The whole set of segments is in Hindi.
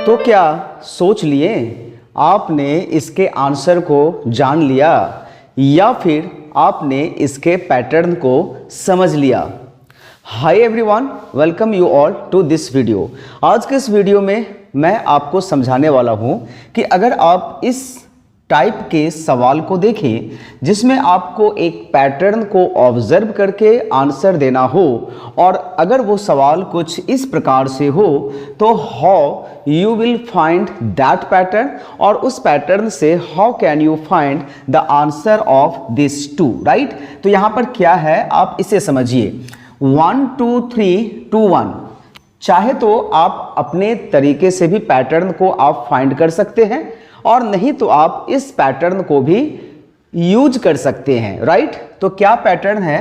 तो क्या सोच लिए आपने इसके आंसर को जान लिया या फिर आपने इसके पैटर्न को समझ लिया? Hi everyone, welcome you all to this video. आज के इस वीडियो में मैं आपको समझाने वाला हूं कि अगर आप इस टाइप के सवाल को देखें जिसमें आपको एक पैटर्न को ऑब्जर्व करके आंसर देना हो और अगर वो सवाल कुछ इस प्रकार से हो तो how you will find that pattern, और उस पैटर्न से how can you find the answer of this too, right. तो यहाँ पर क्या है आप इसे समझिए। 1 2 3 2 1, चाहे तो आप अपने तरीके से भी पैटर्न को आप फाइंड कर सकते हैं और नहीं तो आप इस पैटर्न को भी यूज कर सकते हैं, राइट। तो क्या पैटर्न है?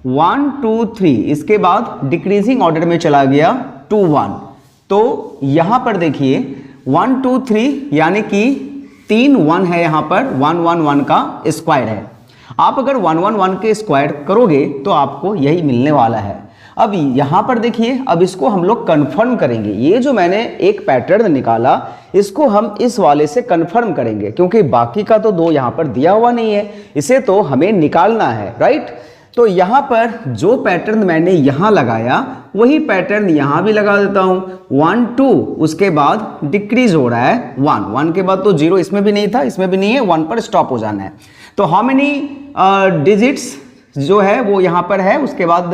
1 2 3, इसके बाद डिक्रीजिंग ऑर्डर में चला गया 2 1। तो यहां पर देखिए 1 2 3 यानी कि 3 1 है, यहां पर 1 1 1 का स्क्वायर है। आप अगर 1 1 1 के स्क्वायर करोगे तो आपको यही मिलने वाला है। अब यहां पर देखिए, अब इसको हम लोग कंफर्म करेंगे। ये जो मैंने एक पैटर्न निकाला इसको हम इस वाले से कंफर्म करेंगे क्योंकि बाकी का तो 2 यहां पर दिया हुआ नहीं है, इसे तो हमें निकालना है, राइट। तो यहां पर जो पैटर्न मैंने यहां लगाया वही पैटर्न यहां भी लगा देता हूं। 1 2, उसके बाद डिक्रीज हो रहा है 1 1 के बाद तो 0 इसमें भी नहीं था, इसमें भी नहीं है, 1 पर स्टॉप हो जाना है। तो हाउ मेनी डिजिट्स जो है वो यहाँ पर है, उसके बाद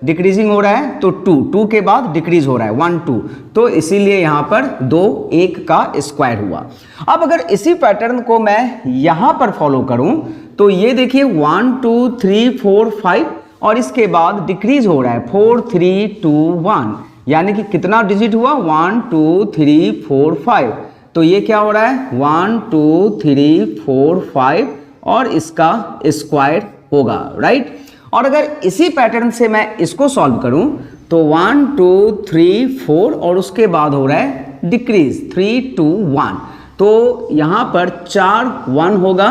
डिक्रीजिंग हो रहा है तो 2 2 के बाद डिक्रीज हो रहा है 1 2, तो इसीलिए यहाँ पर 2 1 का स्क्वायर हुआ। अब अगर इसी पैटर्न को मैं यहाँ पर फॉलो करूँ तो ये देखिए 1 2 3 4 5 और इसके बाद डिक्रीज हो रहा है 4 3 2 1, यानी कि कितना डिजिट हुआ? 1 2 3 4 5। तो ये क्या हो रहा है? 1 2 3 4 5 और इसका स्क्वायर होगा, राइट। और अगर इसी पैटर्न से मैं इसको सॉल्व करूं तो 1 2 3 4 और उसके बाद हो रहा है डिक्रीज 3 2 1, तो यहां पर 4 1 होगा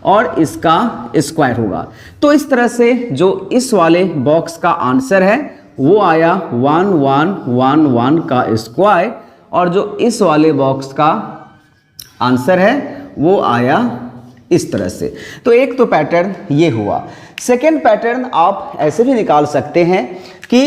और इसका स्क्वायर होगा। तो इस तरह से जो इस वाले बॉक्स का आंसर है वो आया 1 1 1 1 का स्क्वायर, और जो इस वाले बॉक्स का आंसर है वो आया इस तरह से। तो एक तो पैटर्न ये हुआ। सेकेंड पैटर्न आप ऐसे भी निकाल सकते हैं कि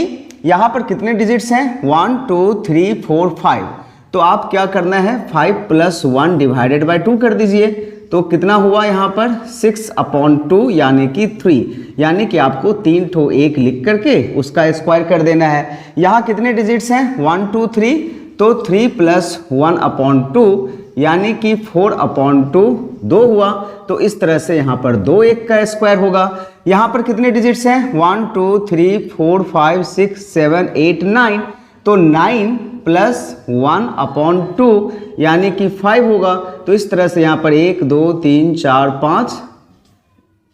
यहाँ पर कितने डिजिट्स हैं? 1 2 3 4 5। तो आप क्या करना है? 5 + 1 डिवाइडेड बाय 2 कर दीजिए। तो कितना हुआ यहाँ पर? 6/2 यानी कि 3, यानी कि आपको 3 ठो 1 लिख करके उसका स्क्वायर कर देना है। यहाँ कितने डिजिट्स हैं? 1 2 3, तो 3 + 1/2 यानी कि 4/2 2 हुआ। तो इस तरह से यहाँ पर 2 1 का स्क्वायर होगा। यहाँ पर कितने डिजिट्स हैं? 1 2 3 4 5 6 7 8 9, तो 9 + 1/2 यानी कि 5 होगा। तो इस तरह से यहाँ पर 1 2 3 4 5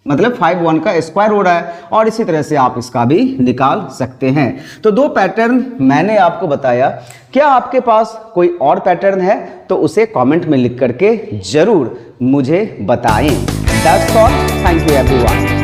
मतलब 5 1 का स्क्वायर हो रहा है, और इसी तरह से आप इसका भी निकाल सकते हैं। तो 2 पैटर्न मैंने आपको बताया। क्या आपके पास कोई और पैटर्न है तो उसे कमेंट में लिख करके जरूर मुझे बताएं। That's all, thank you everyone.